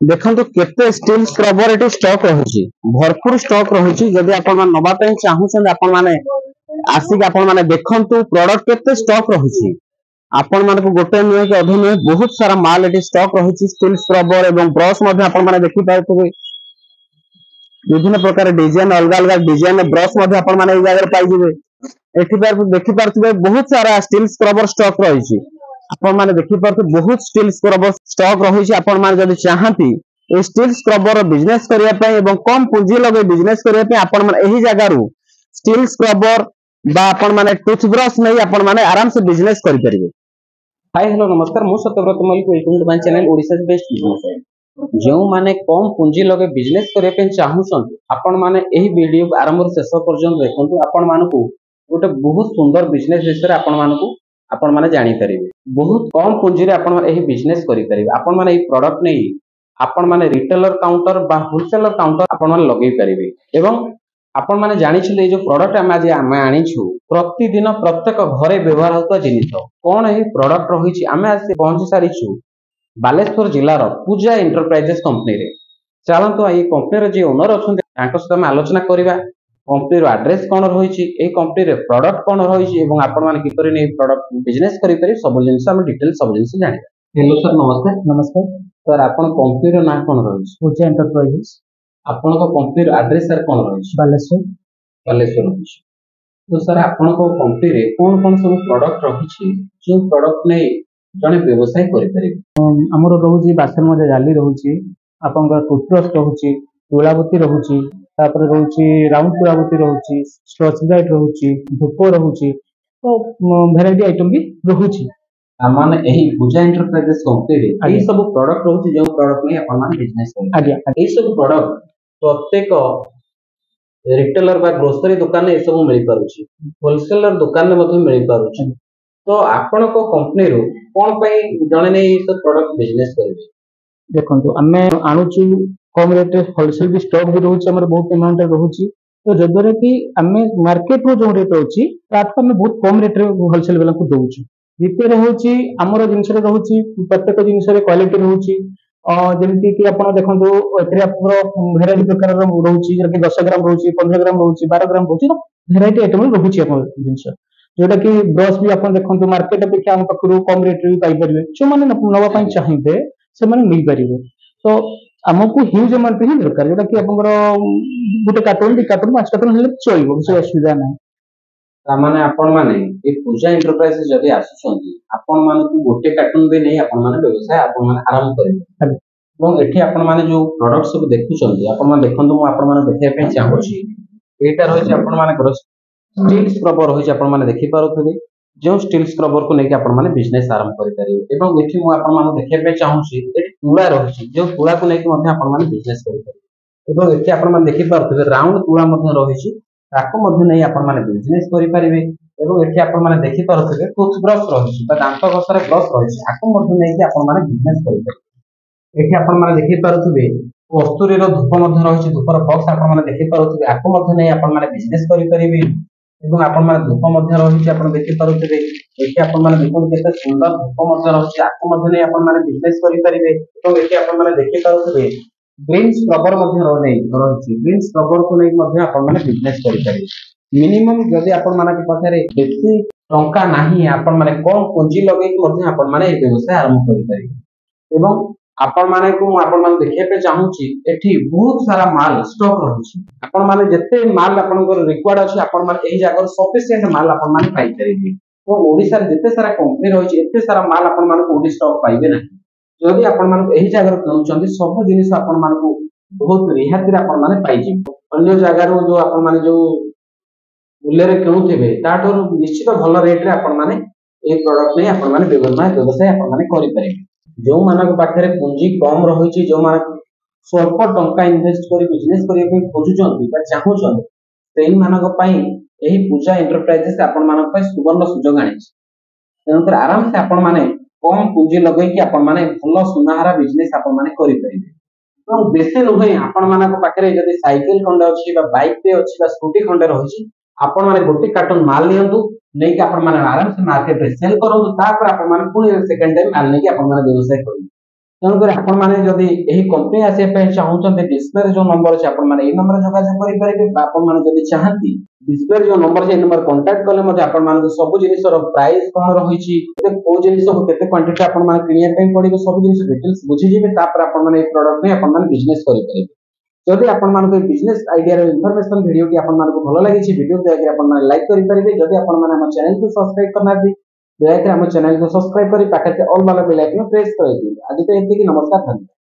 देखो केते steel scrubber eighty stock रहुची भरपूर स्टॉक रहुची जदि आपण माने नबा पय चाहूछन आपण माने आसिक आपण माने देखंतु प्रोडक्ट केते स्टॉक रहुची आपण माने को गोटे नुहे के अधे नुहे बहुत सारा माल एटी स्टॉक रहुची स्टील स्क्रबर एवं ब्रश मध्ये आपण माने देखि पाउतबे विभिन्न प्रकार डिजाइन अलग अलग डिजाइन ब्रश मध्ये आपण माने ए जगह पाइ जिवे एठी पर देखि पाउतबे बहुत सारा स्टील स्क्रबर स्टॉक रहिची आपण माने देखि पारते बहुत स्टील स्क्रबर स्टॉक रहिछि आपण माने जदि चाहंती ए स्टील स्क्रबर बिजनेस करिया पय एवं कम पूंजी लगे बिजनेस करिया पय आपण माने एही जगह रु स्टील स्क्रबर बा आपण माने टूथब्रश नै आपण माने आराम से बिजनेस करि परिबे। हाय हेलो नमस्कार मु Satyabrata Mallick welcome to my channel Odisha best business. जो माने कम पूंजी लगे बिजनेस करिया पय चाहूछन आपण माने एही वीडियो आरंभ से शेष पर्यंत देखंतु आपण मानकू गोटे बहुत सुंदर बिजनेस विषय आपण मानकू आपण माने जानि परिबे बहुत कम पूंजी रे आपण एही बिजनेस करि परिबे आपण माने एही प्रोडक्ट नै आपण माने रिटेलर काउंटर बा होलसेलर काउंटर आपण माने लगै परिबे एवं आपण माने जानि छिले ए जो प्रोडक्ट आमे आनि छु प्रतिदिन प्रत्येक घरे व्यवहार होता जिनिस कोन एही प्रोडक्ट रहिछि आमे आज पहुंची सारि छु बालेश्वर जिल्ला रो पूजा एंटरप्राइजेस कंपनी रे। चलंतु एही कंपनी रे जे ओनर अछन तांको सहित हम आलोचना करिबा कंपनी रो एड्रेस कोन रहिछि ए कंपनी रे प्रोडक्ट कोन रहिछि एवं आपण माने किपरि नै प्रोडक्ट बिजनेस करि परि सब जिंस हम डिटेल सब जिंस जानिबा। हेलो सर नमस्कार। नमस्कार सर आपण कंपनी रो नाम कोन रहिछि पूजा एंटरप्राइजेस आपण को कंपनी रो एड्रेस सर कोन रहिछि बालेश्वर रहिछि। तो सर आपण को कंपनी रे कोन कोन सब प्रोडक्ट रहिछि जो प्रोडक्ट नै जने व्यवसाय करि परिबे हमरो रहुछि बासन मध्ये जाली रहुछि आपण का टूथब्रश रहुछि तुलाबती रहुछि तापर रहुछि राउंड तुलाबती रहुछि स्कॉच ब्राइट रहुछि धूप रहुछि तो वैरायटी आइटम भी रहुछि। माने एही पूजा एंटरप्राइजेस कंपनी रे एही सब प्रोडक्ट रहुछि जो प्रोडक्ट नै आपण माने बिजनेस करि आज्ञा एही सब प्रोडक्ट प्रत्येक रिटेलर बा ग्रोसरी दुकान में ए सब मिल पारुछि होलसेलर दुकान में मध्ये मिल पारुछि तो आपण को कंपनी रो कोन पई जणे नै सब प्रोडक्ट बिजनेस करिवे देखंतु हमें आणुछु कम रेट रे होलसेल भी स्टॉक भी रहुछि हमर बहुत अमाउंट रहुछि तो जदरे कि हमें मार्केट रो जो रेट अछि तात हमें बहुत कम रेट रे होलसेल वाला को दउछु। द्वितीय रहुछि हमर जिंस रे रहुछि प्रत्येक जिंस रे क्वालिटी रहुछि जेमति कि आपण देखंतु एथरे आपरो वैरायटी प्रकार रो रहुछि जे 10 ग्राम रहुछि 15 ग्राम रहुछि 12 ग्राम रहुछि तो वैरायटी आइटम रहुछि अपन जिंस जोटा कि ब्रश भी आपण देखंतु मार्केट अपेक्षा हम पकरू कम रेट रे पाई परिबे जो माने नवा पई चाहिबे से माने मिल परिबे तो हमको ह्यूज अमाउंट ही दरकार जोटा कि आपनकर गोटे कार्टून दी कार्टून 5 कार्टून हेले चलिबो କିଛି असुविधा नाही। माने आपण माने ए पूजा एंटरप्राइज जदी आसुछंती आपण माने को गोटे कार्टून भी नै आपण माने व्यवसाय आपण माने आरंभ करिबे এবং एठी आपण माने जो प्रोडक्ट सब देखुछंती आपण माने देखंतु मु आपण माने देखिया पे चाहूछि एटा रहिछि आपण माने ग्रोस स्टील स्क्रबर रहिछि आपण माने देखि पारुथबे जो स्टील स्क्रबर को लेके आपण माने बिजनेस आरंभ करि परिबे एवं एठी मु आपण माने देखिया पे चाहूछि एठी तुला रहिछि जो तुला को लेके मध्ये आपण माने बिजनेस करि परिबे एवं एठी आपण माने देखि पारुथबे राउंड तुला मध्ये रहिछि ताको मध्ये नै आपण माने बिजनेस करि परिबे एवं एठी आपण माने देखि पारुथबे टूथब्रश रहिछि बा दांत घसरे ब्रश रहिछि ताको मध्ये नै कि आपण माने बिजनेस करि परिबे एठी आपण माने देखि पारुथबे कस्तूरी रो धूप मध्ये रहिछि धूपर बॉक्स आपण माने देखि पारुथबे ताको मध्ये नै आपण माने बिजनेस करि परिबे एवं आपण माने धूप मध्ये रहिछि आपण देखि पारुथबे एठी आपण माने देखो केते सुंदर धूप मध्ये रहिछि ताको मध्ये नै आपण माने बिजनेस करि परिबे एवं एठी आपण माने देखि पारुथबे ग्रीन स्क्रबर मध्ये रहिछि ग्रीन स्क्रबर को नै मध्ये आपण माने बिजनेस करि परिबे मिनिमम जदी आपण माने के पाखरे बेसी टंका नाही आपण माने कम पूंजी लगै कि मध्ये आपण माने ए व्यवसाय आरंभ करि परिबे एवं आपण माने को आपण माने देखिया पे चाहूछि एठी बहुत सारा माल स्टॉक रहिछि आपण माने जते माल आपनकर रिक्वायर्ड अछि आपण माने एही जागर सफिशिएंट माल आपण माने पाइ परिबे तो ओडिसा रे जते सारा कंपनी रहिछि एते सारा माल आपण माने ओडी स्टॉक पाइबे नाही जदी आपण माने एही जागर किनुचंती सब जिनिस आपण माने को बहुत रिहाती रे आपण माने पाइ जे अन्य जागर जो आपण माने जो मूल्य रे किनुथिबे ताठो निश्चित भल रेट रे आपण माने ए प्रोडक्ट नै आपण माने व्यवसाय आपण माने करि परिबे जो मानक पाखरे पूंजी कम रहिछि जो मानक स्वल्प टंका इन्वेस्ट करी बिजनेस करिया पे खोजुचंती बा चाहूचंती सेही मानक पई एही पूजा एंटरप्राइजेस आपण मानक पई सुवर्ण सुजोग आनिछि तेनकर आराम से आपण माने कम पूंजी लगै कि आपण माने भलो सुनाहारा बिजनेस आपण माने करि परिबे तो बेसे नहै आपण मानक पाखरे जदी साइकिल खंडे अछि बा बाइक पे अछि बा स्कूटी खंडे रहिछि आपण माने गोटे कार्टन माल नियंतु नै कि आपण माने आराम से मार्केट रे सेल करंतु तापर आपण माने पुनी सेकंड टाइम माल नै कि आपण माने व्यवसाय करू ତେଣୁକରି ଆପଣ ମାନେ ଯଦି ଏହି କମ୍ପାନୀ ଆସିବା ପାଇଁ ଚାହୁଁଛନ୍ତି ଡିସପ୍ଲେରେ ଯୋଉ ନମ୍ବର ଅଛି ଆପଣ ମାନେ ଏଇ ନମ୍ବରରେ ଯୋଗାଯୋଗ କରିପାରିବେ ବା ଆପଣ ମାନେ ଯଦି ଚାହାନ୍ତି ଡିସପ୍ଲେରେ ଯୋଉ ନମ୍ବର ଅଛି ଏଇ ନମ୍ବର କଣ୍ଟାକ୍ଟ କଲେ ମଧ୍ୟ ଆପଣ ମାନଙ୍କୁ ସବୁ ଜିନିଷର ପ୍ରାଇସ୍ କଣ ରହିଛି କୋଉ ଜିନିଷକୁ କେତେ କ୍ୱାଣ୍ଟିଟି ଆପଣ ମାନେ କିଣିବା ପାଇଁ ପଡିବ ସବୁ ଜିନିଷ ଡିଟେଲ୍ସ ବୁଝିଯିବେ ତାପରେ ଆପଣ ମାନେ ଏଇ ପ୍ରଡକ୍ଟ ନେଇ ଆପଣ ମାନେ ବିଜନେସ କରିପାରିବେ। ଯଦି ଆପଣ ମାନଙ୍କୁ এই ବିଜନେସ ଆଇଡିଆର ଇନଫରମେସନ ଭିଡିଓଟି ଆପଣ ମାନଙ୍କୁ ଭଲ ଲାଗିଛି ଭିଡିଓ ଦୟାକରି ଆପଣ ମାନେ ଲାଇକ୍ କରିପାରିବେ ଯଦି ଆପଣ ମାନେ ଆମ ଚ୍ୟାନେଲକୁ ସବସ୍କ୍ରାଇବ କରିନାହାନ୍ତି ଦୟାକରି ଆମ ଚ୍ୟାନେଲକୁ ସବସ୍କ୍ରାଇବ କରି ପାଖରେ ଅଲ୍ ବାଲା ବେଲ୍ ଆଇକନ୍ ପ୍ରେସ୍ କରିଦିଅନ୍ତୁ। ଆଜି ପାଇଁ ଏତିକି ନମସ୍କାର ଧନ୍ୟବାଦ।